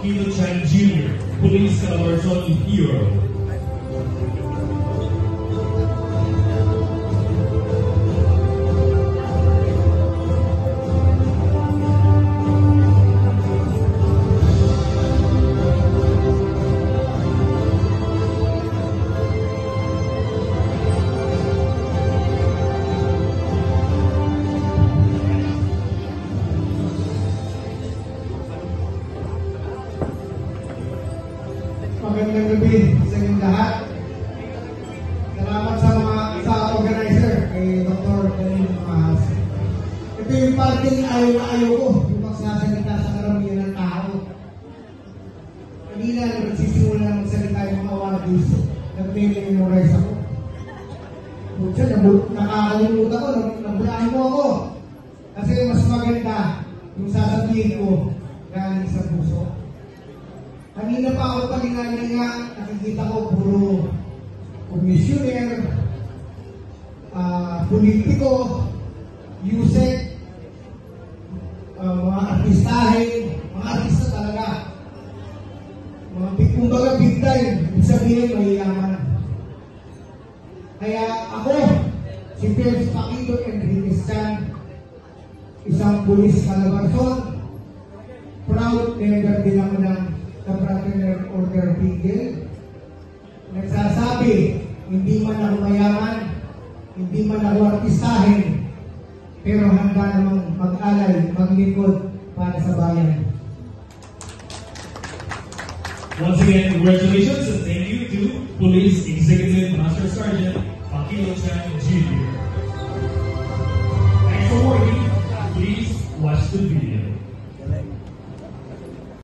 Pakilo Chan Jr., Police Calabarzon Hero. Magandang gabi sa inyong lahat. Salamat sa organizer, kay Dr. Danilo Mahas. Ito yung parting ayaw na ayaw ko, yung magsasalita sa karamihan ng tao. Kanina, nagsisimula na magsalita yung mga wadis, nag-memorize ako. Kutsa, nakakalimutan ko, nabulaan mo ako. Kasi mas maganda yung sasabihin ko galing sa puso. Kanina pa ako palingalinga, nakikita ko puro komisyoner, politiko, yusek, mga artistahin, mga artista talaga. Kumbaga big time, ibig sabihin mayayaman. Kaya ako, si Felix Pakilo Enriquez Chan, isang pulis Calabarzon, proud member din ako ng the Fraternal Order Tigil. Nagsasabi, hindi man ako mayaman, hindi man ako artistahin, pero handa namang mag-alay, maglingkod para sa bayan. Once again, congratulations and thank you to Police Executive Master Sergeant Pakilo Chan Jr. Thanks for working. Please watch the video.